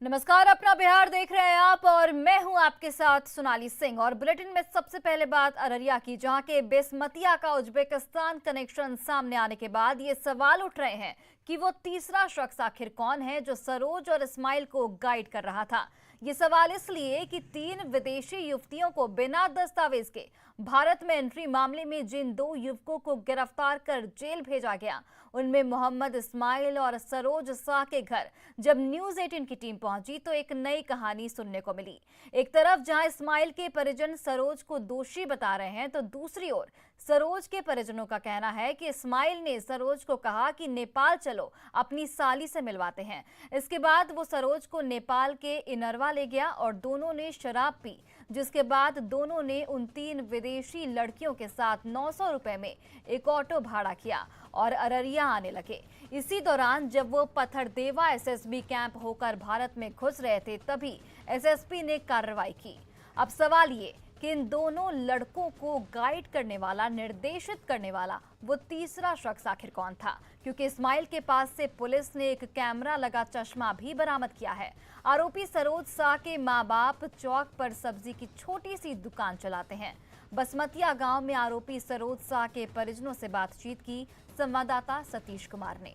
नमस्कार, अपना बिहार देख रहे हैं आप और मैं हूं आपके साथ सोनाली सिंह। और बुलेटिन में सबसे पहले बात अररिया की, जहां के बेसमतिया का उज्बेकिस्तान कनेक्शन सामने आने के बाद ये सवाल उठ रहे हैं कि वो तीसरा शख्स आखिर कौन है जो सरोज और इस्माइल को गाइड कर रहा था। ये सवाल इसलिए कि 3 विदेशी युवतियों को बिना दस्तावेज के भारत में एंट्री मामले में जिन 2 युवकों को गिरफ्तार कर जेल भेजा गया, उनमें मोहम्मद इस्माइल और सरोज शाह के घर जब न्यूज 18 की टीम पहुंची तो एक नई कहानी सुनने को मिली। एक तरफ जहां इस्माइल के परिजन सरोज को दोषी बता रहे हैं, तो दूसरी ओर सरोज के परिजनों का कहना है कि इस्माइल ने सरोज को कहा कि नेपाल चलो, अपनी साली से मिलवाते हैं। इसके बाद वो सरोज को नेपाल के इनरवा ले गया और दोनों ने शराब पी, जिसके बाद दोनों ने उन 3 विदेशी लड़कियों के साथ 900 रुपए में एक ऑटो भाड़ा किया और अररिया आने लगे। इसी दौरान जब वो पत्थरदेवा एसएसबी कैंप होकर भारत में घुस रहे थे, तभी एसएसपी ने कार्रवाई की। अब सवाल ये कि इन दोनों लड़कों को गाइड करने वाला, निर्देशित करने वाला वो तीसरा शख्स आखिर कौन था, क्योंकि इस्माइल के पास से पुलिस ने एक कैमरा लगा चश्मा भी बरामद किया है। आरोपी सरोज शाह के माँ बाप चौक पर सब्जी की छोटी सी दुकान चलाते हैं। बसमतिया गांव में आरोपी सरोज शाह के परिजनों से बातचीत की संवाददाता सतीश कुमार ने।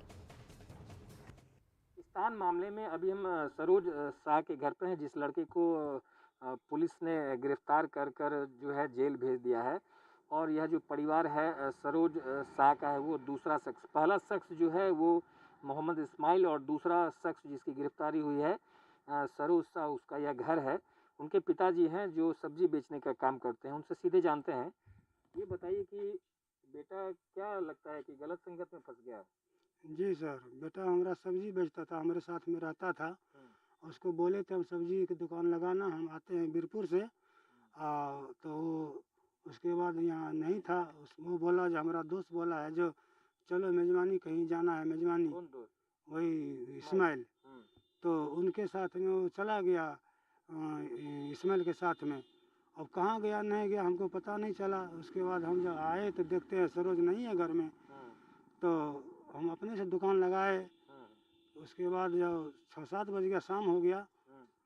पाकिस्तान मामले में अभी हम सरोज शाह के घर पे हैं, जिस लड़के को पुलिस ने गिरफ्तार कर जो है जेल भेज दिया है। और यह जो परिवार है सरोज शाह का है, वो दूसरा शख्स, पहला शख्स जो है वो मोहम्मद इस्माइल और दूसरा शख्स जिसकी गिरफ्तारी हुई है सरोज शाह, उसका यह घर है। उनके पिताजी हैं जो सब्जी बेचने का काम करते हैं, उनसे सीधे जानते हैं। ये बताइए कि बेटा क्या लगता है कि गलत संगत में फंस गया? जी सर, बेटा हमारा सब्जी बेचता था, हमारे साथ में रहता था। उसको बोले थे हम सब्जी की दुकान लगाना, हम आते हैं बीरपुर से। तो उसके बाद यहाँ नहीं था। वो बोला, जो हमारा दोस्त बोला है जो चलो मेजबानी कहीं जाना है, मेजबानी। कौन दोस्त? वही इस्माइल। तो उनके साथ में वो चला गया, इस्माइल के साथ में। अब कहाँ गया नहीं गया हमको पता नहीं चला। उसके बाद हम जब आए तो देखते हैं सरोज नहीं है घर में। तो हम अपने से दुकान लगाए। उसके बाद जब 6-7 बज गया, शाम हो गया,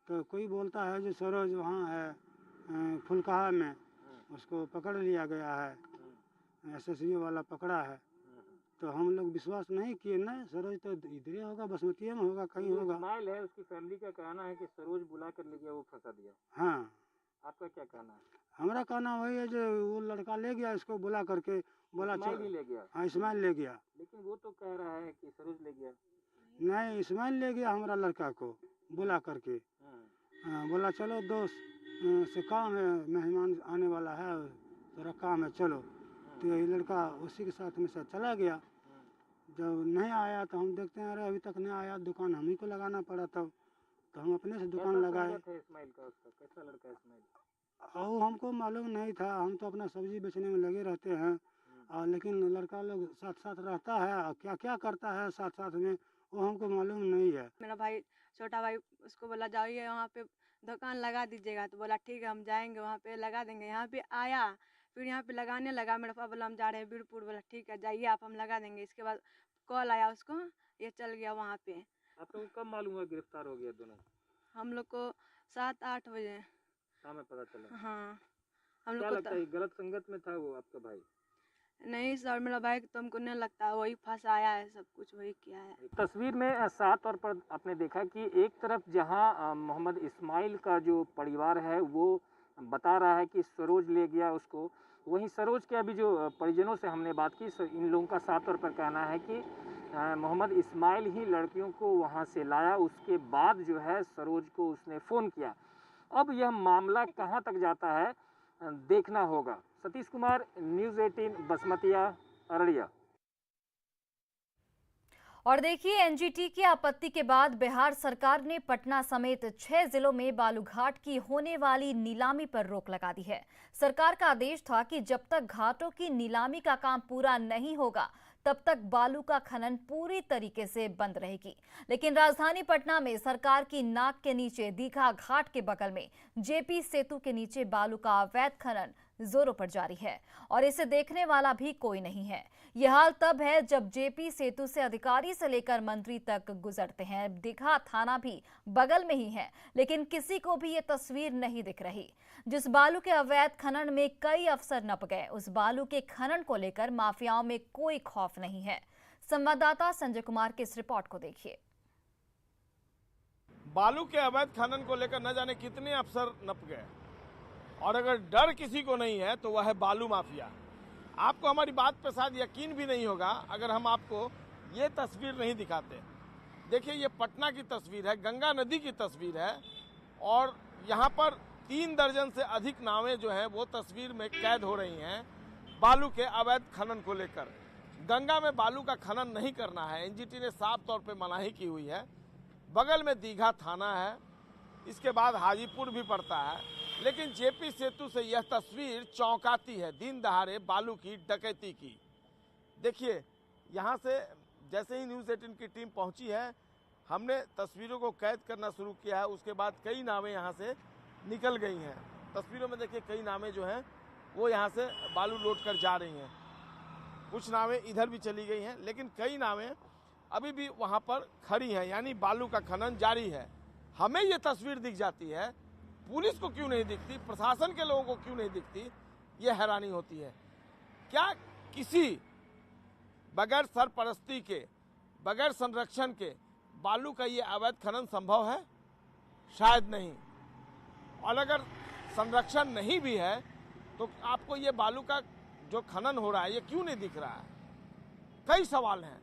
तो कोई बोलता है जो सरोज वहाँ है फुलकाहा में, उसको पकड़ लिया गया है, एसएसबी वाला पकड़ा है। तो हम लोग विश्वास नहीं किए, नहीं सरोज तो इधर ही होगा, बसमतिया में होगा, कहीं होगा। इस्माइल है, उसकी फैमिली का कहना है कि सरोज बुला कर ले गया, वो फंसा दिया। हाँ, आपका क्या कहना है? हमारा कहना वही है जो वो लड़का ले गया इसको बुला करके, बोला इस्माइल ही ले गया। हाँ, इस्माइल ले गया। लेकिन वो तो कह रहा है कि सरोज ले गया। नहीं, इस्माइल ले गया हमारा लड़का को बुला करके। बोला चलो दोस्त से काम है, मेहमान आने वाला है, थोड़ा काम है, चलो। तो ये लड़का उसी के साथ में से चला गया। जब नहीं आया तो हम देखते हैं, अरे अभी तक नहीं आया, दुकान हम ही को लगाना पड़ा। तब तो हम अपने से दुकान लगाए। इस्माइल का, उसका कैसा लड़का है इस्माइल? और हमको मालूम नहीं था, हम तो अपना सब्जी बेचने में लगे रहते हैं। लेकिन लड़का लोग साथ साथ रहता है और क्या क्या करता है साथ साथ में, वो हमको मालूम नहीं है। मेरा भाई, छोटा भाई, उसको बोला जाइए वहाँ पे दुकान लगा दीजिएगा। तो बोला ठीक है, हम जाएंगे वहाँ पे लगा देंगे। यहाँ पे आया, फिर यहाँ पे लगाने लगा। मेरा पापा बोला हम जा रहे हैं बीरपुर। बोला ठीक है जाइए आप, हम लगा देंगे। इसके बाद कॉल आया उसको, ये चल गया वहाँ पे। आप लोग कब मालूम हुआ गिरफ्तार हो गया दोनों? हम लोग को 7-8 बजे शाम में पता चला। हाँ, हम क्या लोग लगता है गलत संगत में था वो आपका भाई? नहीं सर, मेरा भाई तो हमको नहीं लगता, वही फंसाया है, सब कुछ वही किया है। तस्वीर में साफ तौर पर आपने देखा कि एक तरफ जहां मोहम्मद इस्माइल का जो परिवार है वो बता रहा है कि सरोज ले गया उसको, वहीं सरोज के अभी जो परिजनों से हमने बात की, इन लोगों का साफ तौर पर कहना है कि मोहम्मद इस्माइल ही लड़कियों को वहां से लाया, उसके बाद जो है सरोज को उसने फ़ोन किया। अब यह मामला कहां तक जाता है देखना होगा। सतीश कुमार, न्यूज़ 18, बसमतिया, अररिया। और देखिए, एनजीटी की आपत्ति के बाद बिहार सरकार ने पटना समेत 6 जिलों में बालूघाट की होने वाली नीलामी पर रोक लगा दी है। सरकार का आदेश था कि जब तक घाटों की नीलामी का काम पूरा नहीं होगा, तब तक बालू का खनन पूरी तरीके से बंद रहेगी। लेकिन राजधानी पटना में सरकार की नाक के नीचे दीघा घाट के बगल में जेपी सेतु के नीचे बालू का अवैध खनन जोरों पर जारी है और इसे देखने वाला भी कोई नहीं है। यह हाल तब है जब जेपी सेतु से अधिकारी से लेकर मंत्री तक गुजरते हैं। दीघा थाना भी बगल में ही है, लेकिन किसी को भी ये तस्वीर नहीं दिख रही। जिस बालू के अवैध खनन में कई अफसर नप गए, उस बालू के खनन को लेकर माफियाओं में कोई खौफ नहीं है। संवाददाता संजय कुमार की इस रिपोर्ट को देखिए। बालू के अवैध खनन को लेकर न जाने कितने अफसर नप गए, और अगर डर किसी को नहीं है तो वह है बालू माफिया। आपको हमारी बात पर शायद यकीन भी नहीं होगा अगर हम आपको ये तस्वीर नहीं दिखाते। देखिए, ये पटना की तस्वीर है, गंगा नदी की तस्वीर है, और यहाँ पर 3 दर्जन से अधिक नावें जो हैं वो तस्वीर में कैद हो रही हैं बालू के अवैध खनन को लेकर। गंगा में बालू का खनन नहीं करना है, एनजीटी ने साफ तौर पे मनाही की हुई है। बगल में दीघा थाना है, इसके बाद हाजीपुर भी पड़ता है, लेकिन जेपी सेतु से यह तस्वीर चौंकाती है, दिन दहाड़े बालू की डकैती की। देखिए, यहाँ से जैसे ही न्यूज़ 18 की टीम पहुँची है, हमने तस्वीरों को कैद करना शुरू किया है। उसके बाद कई नावें यहाँ से निकल गई हैं। तस्वीरों में देखिए, कई नावें जो हैं वो यहाँ से बालू लोड कर जा रही हैं। कुछ नावें इधर भी चली गई हैं, लेकिन कई नावें अभी भी वहाँ पर खड़ी हैं, यानी बालू का खनन जारी है। हमें ये तस्वीर दिख जाती है, पुलिस को क्यों नहीं दिखती, प्रशासन के लोगों को क्यों नहीं दिखती, ये हैरानी होती है। क्या किसी बगैर सरपरस्ती के, बगैर संरक्षण के बालू का ये अवैध खनन संभव है? शायद नहीं। और अगर संरक्षण नहीं भी है तो आपको ये बालू का जो खनन हो रहा है ये क्यों नहीं दिख रहा है? कई सवाल हैं।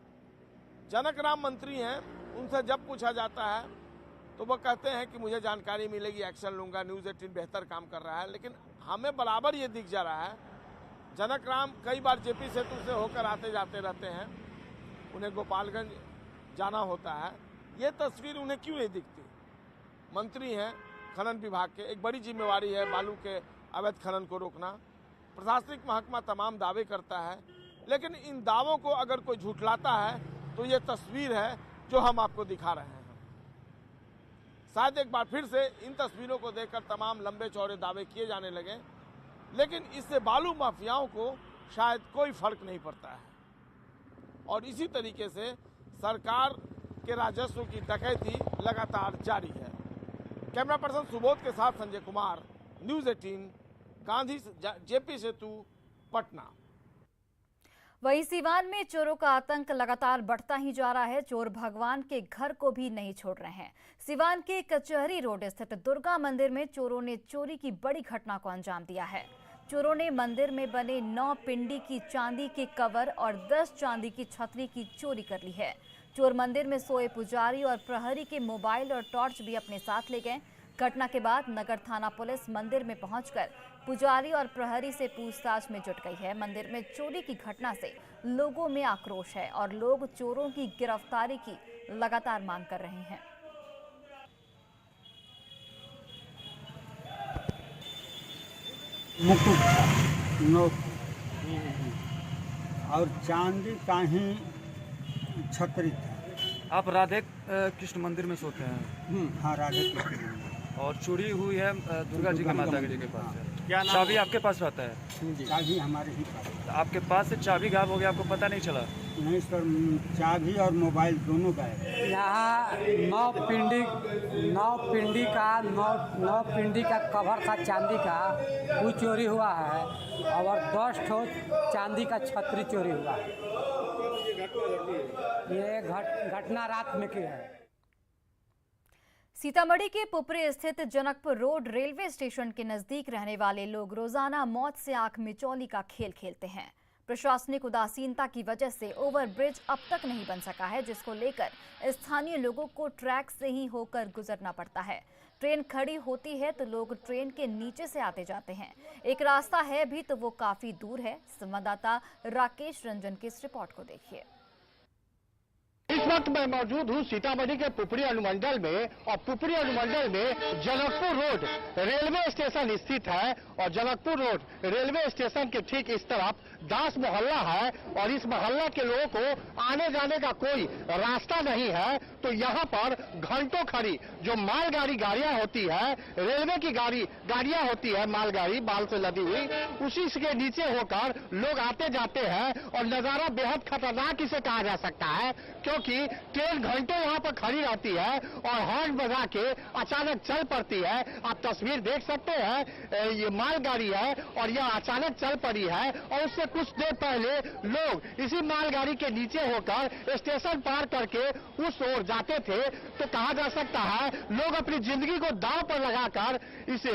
जनक राम मंत्री हैं, उनसे जब पूछा जाता है तो वो कहते हैं कि मुझे जानकारी मिलेगी, एक्शन लूंगा, न्यूज़ 18 बेहतर काम कर रहा है। लेकिन हमें बराबर ये दिख जा रहा है, जनक राम कई बार जेपी सेतु से होकर आते जाते रहते हैं, उन्हें गोपालगंज जाना होता है, ये तस्वीर उन्हें क्यों नहीं दिखती? मंत्री हैं खनन विभाग के, एक बड़ी जिम्मेवारी है बालू के अवैध खनन को रोकना। प्रशासनिक महकमा तमाम दावे करता है, लेकिन इन दावों को अगर कोई झुठलाता है तो ये तस्वीर है जो हम आपको दिखा रहे हैं। शायद एक बार फिर से इन तस्वीरों को देखकर तमाम लंबे चौड़े दावे किए जाने लगे, लेकिन इससे बालू माफियाओं को शायद कोई फर्क नहीं पड़ता है। और इसी तरीके से सरकार के राजस्व की डकैती लगातार जारी है। कैमरा पर्सन सुबोध के साथ संजय कुमार, न्यूज़ 18, गांधी जेपी सेतु, पटना। वहीं सीवान में चोरों का आतंक लगातार बढ़ता ही जा रहा है। चोर भगवान के घर को भी नहीं छोड़ रहे हैं। सीवान के कचहरी रोड स्थित दुर्गा मंदिर में चोरों ने चोरी की बड़ी घटना को अंजाम दिया है। चोरों ने मंदिर में बने 9 पिंडी की चांदी के कवर और 10 चांदी की छतरी की चोरी कर ली है। चोर मंदिर में सोए पुजारी और प्रहरी के मोबाइल और टॉर्च भी अपने साथ ले गए। घटना के बाद नगर थाना पुलिस मंदिर में पहुंचकर पुजारी और प्रहरी से पूछताछ में जुट गई है। मंदिर में चोरी की घटना से लोगों में आक्रोश है और लोग चोरों की गिरफ्तारी की लगातार मांग कर रहे हैं। मुकुट था, नोट और चांदी का ही छतरी था। आप राधे कृष्ण मंदिर में सोते हैं? हाँ, राधे कृष्ण। और चोरी हुई है दुर्गा जी के माता जी के पास से। क्या चाबी आपके पास रहता है? चाबी हमारे ही पास। आपके पास से चाबी गायब हो गया, आपको पता नहीं चला? नहीं सर, चाबी और मोबाइल दोनों गायब। यहाँ 9 पिंडी का कवर था चांदी का, वो चोरी हुआ है, और 10 ठो चांदी का छतरी चोरी हुआ है। ये घटना रात में की है। सीतामढ़ी के पुपरी स्थित जनकपुर रोड रेलवे स्टेशन के नजदीक रहने वाले लोग रोजाना मौत से आंख मिचौली का खेल खेलते हैं। प्रशासनिक उदासीनता की वजह से ओवरब्रिज अब तक नहीं बन सका है, जिसको लेकर स्थानीय लोगों को ट्रैक से ही होकर गुजरना पड़ता है। ट्रेन खड़ी होती है तो लोग ट्रेन के नीचे से आते जाते हैं। एक रास्ता है भी तो वो काफी दूर है। संवाददाता राकेश रंजन की इस रिपोर्ट को देखिए। इस वक्त मैं मौजूद हूँ सीतामढ़ी के पुपरी अनुमंडल में, और पुपरी अनुमंडल में जनकपुर रोड रेलवे स्टेशन स्थित है, और जनकपुर रोड रेलवे स्टेशन के ठीक इस तरफ दास मोहल्ला है और इस मोहल्ला के लोगों को आने जाने का कोई रास्ता नहीं है, तो यहाँ पर घंटों खड़ी जो मालगाड़ी गाड़ियां होती है, रेलवे की गाड़ियां होती है, मालगाड़ी बाल से लदी हुई, उसी के नीचे होकर लोग आते जाते हैं और नजारा बेहद खतरनाक इसे कहा जा सकता है, क्योंकि ट्रेन घंटों यहाँ पर खड़ी रहती है और हॉर्न बजा के अचानक चल पड़ती है। आप तस्वीर देख सकते हैं, ये मालगाड़ी है और यह अचानक चल पड़ी है और उससे कुछ देर पहले लोग इसी मालगाड़ी के नीचे होकर स्टेशन पार करके उस ओर जाते थे। तो कहा जा सकता है लोग अपनी जिंदगी को दांव पर लगाकर इस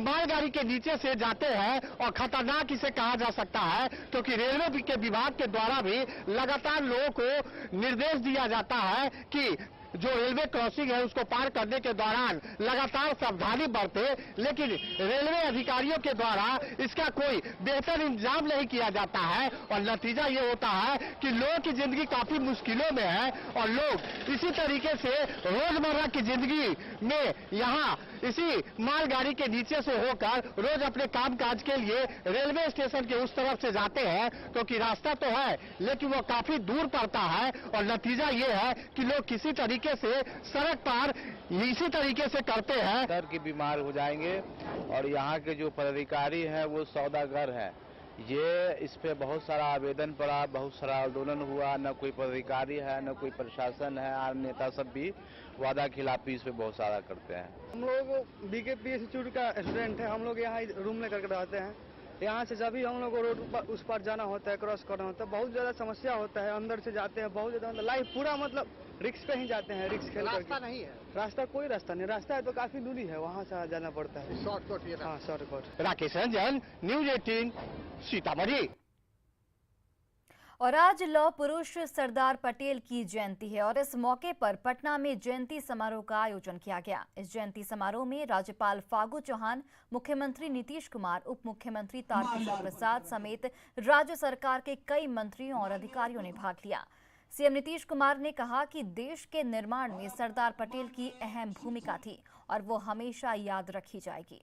मालगाड़ी के नीचे से जाते हैं और खतरनाक इसे कहा जा सकता है, क्योंकि रेलवे के विभाग के द्वारा भी लगातार लोगों को निर्देश दिया जाता है कि जो रेलवे क्रॉसिंग है उसको पार करने के दौरान लगातार सावधानी बरते, लेकिन रेलवे अधिकारियों के द्वारा इसका कोई बेहतर इंतजाम नहीं किया जाता है और नतीजा ये होता है कि लोगों की जिंदगी काफी मुश्किलों में है और लोग इसी तरीके से रोजमर्रा की जिंदगी में यहाँ इसी मालगाड़ी के नीचे से होकर रोज अपने कामकाज के लिए रेलवे स्टेशन के उस तरफ से जाते हैं, क्योंकि रास्ता तो है लेकिन वो काफी दूर पड़ता है और नतीजा ये है कि लोग किसी तरीके से सड़क पार इसी तरीके से करते हैं। डर के बीमार हो जाएंगे और यहाँ के जो पदाधिकारी हैं वो सौदागर हैं। ये इस पे बहुत सारा आवेदन पड़ा, बहुत सारा आंदोलन हुआ, न कोई पदाधिकारी है न कोई प्रशासन है, आम नेता सब भी वादा खिलाफी इस पे बहुत सारा करते हैं। हम लोग बीकेपी इंस्टीट्यूट का स्टूडेंट है, हम लोग यहाँ रूम लेकर के रहते हैं। यहाँ से जब भी हम लोग को रोड पर उस पार जाना होता है, क्रॉस करना होता है, बहुत ज्यादा समस्या होता है। अंदर से जाते हैं बहुत ज्यादा, लाइफ पूरा मतलब रिक्स पे ही जाते हैं, रिक्स खेल रास्ता नहीं है, रास्ता कोई रास्ता नहीं, रास्ता है तो काफी दूरी है, वहाँ से जाना पड़ता है। शॉर्टकट। हाँ शॉर्टकट। राकेश रंजन, न्यूज 18 सीतामढ़ी। और आज लौह पुरुष सरदार पटेल की जयंती है और इस मौके पर पटना में जयंती समारोह का आयोजन किया गया। इस जयंती समारोह में राज्यपाल फागू चौहान, मुख्यमंत्री नीतीश कुमार, उप मुख्यमंत्री तारकिशोर प्रसाद समेत राज्य सरकार के कई मंत्रियों और अधिकारियों ने भाग लिया। सीएम नीतीश कुमार ने कहा कि देश के निर्माण में सरदार पटेल की अहम भूमिका थी और वो हमेशा याद रखी जाएगी।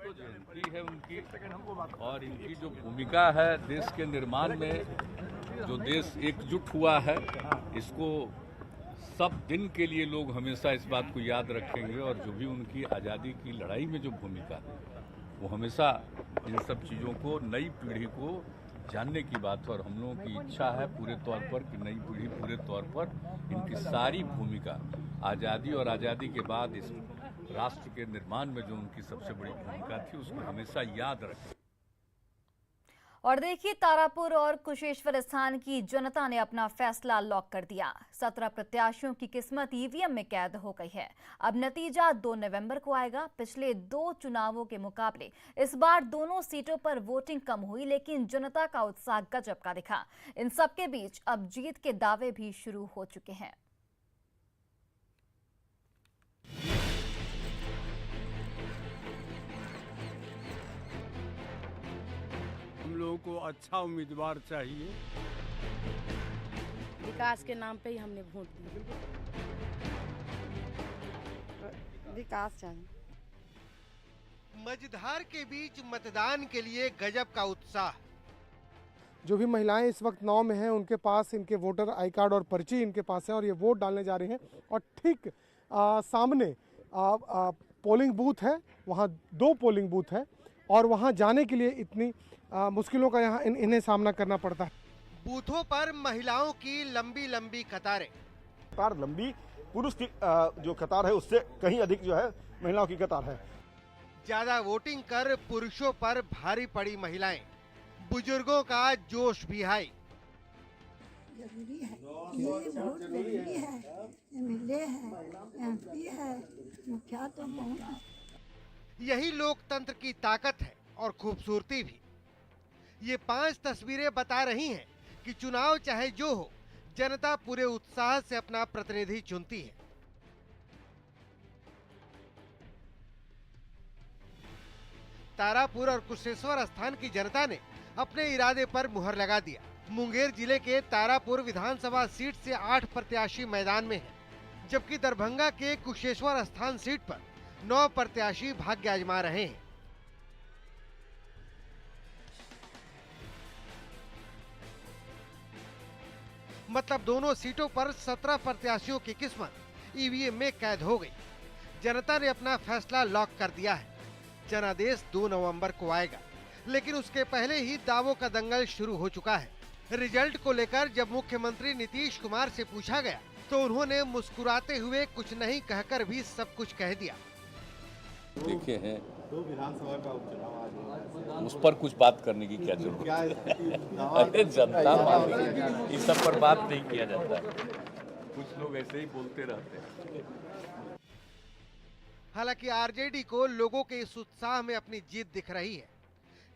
जयंती है उनकी और इनकी जो भूमिका है देश के निर्माण में, जो देश एकजुट हुआ है, इसको सब दिन के लिए लोग हमेशा इस बात को याद रखेंगे और जो भी उनकी आज़ादी की लड़ाई में जो भूमिका है वो हमेशा इन सब चीज़ों को नई पीढ़ी को जानने की बात है और हम लोगों की इच्छा है पूरे तौर पर कि नई पीढ़ी पूरे तौर पर इनकी सारी भूमिका आज़ादी और आज़ादी के बाद इस राष्ट्र के निर्माण में जो उनकी सबसे बड़ी भूमिका थी उसको हमेशा याद रखें। और देखिए, तारापुर और कुशेश्वर स्थान की जनता ने अपना फैसला लॉक कर दिया। 17 प्रत्याशियों की किस्मत ईवीएम में कैद हो गई है। अब नतीजा 2 नवंबर को आएगा। पिछले 2 चुनावों के मुकाबले इस बार दोनों सीटों पर वोटिंग कम हुई, लेकिन जनता का उत्साह गजब का दिखा। इन सबके बीच अब जीत के दावे भी शुरू हो चुके हैं। हम लोगों को अच्छा उम्मीदवार चाहिए। विकास के नाम पे ही हमने वोट दिया। विकास चाहिए। मझधार के बीच मतदान के लिए गजब का उत्साह। जो भी महिलाएं इस वक्त नाव में हैं उनके पास इनके वोटर आई कार्ड और पर्ची इनके पास है और ये वोट डालने जा रहे हैं। और ठीक सामने पोलिंग बूथ है, वहाँ 2 पोलिंग बूथ है और वहाँ जाने के लिए इतनी मुश्किलों का यहाँ इन्हें सामना करना पड़ता है। बूथों पर महिलाओं की लंबी लंबी कतारें। कतार लंबी, पुरुष की जो कतार है उससे कहीं अधिक जो है महिलाओं की कतार है। ज्यादा वोटिंग कर पुरुषों पर भारी पड़ी महिलाएं। बुजुर्गों का जोश भी हाई। जरूरी है, ये बहुत जरूरी है। एमएलए है, एमपी है, मुखिया तो बहुत। यही लोकतंत्र की ताकत है और खूबसूरती भी। ये 5 तस्वीरें बता रही हैं कि चुनाव चाहे जो हो, जनता पूरे उत्साह से अपना प्रतिनिधि चुनती है। तारापुर और कुशेश्वर स्थान की जनता ने अपने इरादे पर मुहर लगा दिया। मुंगेर जिले के तारापुर विधानसभा सीट से 8 प्रत्याशी मैदान में हैं, जबकि दरभंगा के कुशेश्वर स्थान सीट पर 9 प्रत्याशी भाग्य आजमा रहे हैं। मतलब दोनों सीटों पर 17 प्रत्याशियों की किस्मत ईवीएम में कैद हो गई। जनता ने अपना फैसला लॉक कर दिया है। जनादेश 2 नवंबर को आएगा, लेकिन उसके पहले ही दावों का दंगल शुरू हो चुका है। रिजल्ट को लेकर जब मुख्यमंत्री नीतीश कुमार से पूछा गया तो उन्होंने मुस्कुराते हुए कुछ नहीं कहकर भी सब कुछ कह दिया। देखे हैं तो विधानसभा का उपचुनाव उस पर कुछ बात करने की क्या जरूरत है? अरे जनता मानेगी, इस सब पर बात नहीं किया जाता। कुछ लोग ऐसे ही बोलते रहते हैं। हालांकि आरजेडी को लोगों के इस उत्साह में अपनी जीत दिख रही है।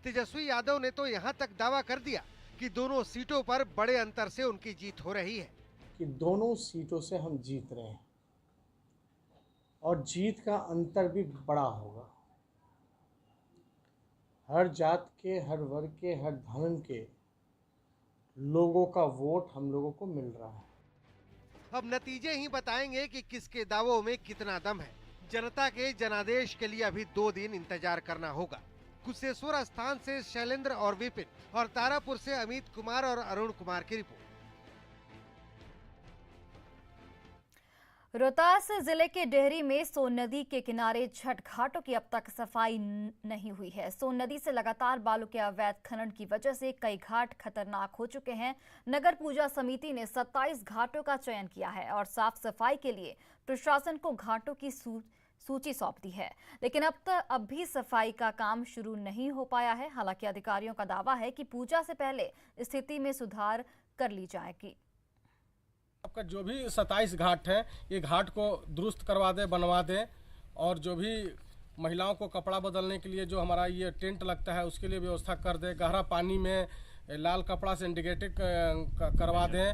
तेजस्वी यादव ने तो यहां तक दावा कर दिया कि दोनों सीटों पर बड़े अंतर से उनकी जीत हो रही है। कि दोनों सीटों से हम जीत रहे हैं और जीत का अंतर भी बड़ा होगा। हर जात के, हर वर्ग के, हर धर्म के लोगों का वोट हम लोगों को मिल रहा है। अब नतीजे ही बताएंगे कि किसके दावों में कितना दम है। जनता के जनादेश के लिए अभी 2 दिन इंतजार करना होगा। कुशेश्वर स्थान से शैलेंद्र और विपिन और तारापुर से अमित कुमार और अरुण कुमार की रिपोर्ट। रोहतास जिले के डेहरी में सोन नदी के किनारे छठ घाटों की अब तक सफाई नहीं हुई है। सोन नदी से लगातार बालू के अवैध खनन की वजह से कई घाट खतरनाक हो चुके हैं। नगर पूजा समिति ने 27 घाटों का चयन किया है और साफ सफाई के लिए प्रशासन को घाटों की सूची सौंप दी है, लेकिन अब भी सफाई का काम शुरू नहीं हो पाया है। हालांकि अधिकारियों का दावा है कि पूजा से पहले स्थिति में सुधार कर ली जाएगी। आपका जो भी 27 घाट है, ये घाट को दुरुस्त करवा दे, बनवा दे, और जो भी महिलाओं को कपड़ा बदलने के लिए जो हमारा ये टेंट लगता है उसके लिए व्यवस्था कर दे। गहरा पानी में लाल कपड़ा से इंडिकेटिंग करवा दें।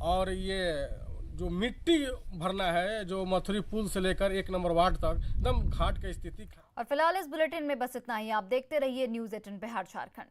और ये जो मिट्टी भरना है, जो मथुरी पुल से लेकर 1 नंबर वार्ड तक एकदम घाट की स्थिति। और फिलहाल इस बुलेटिन में बस इतना ही। आप देखते रहिए न्यूज़ 18 बिहार झारखंड।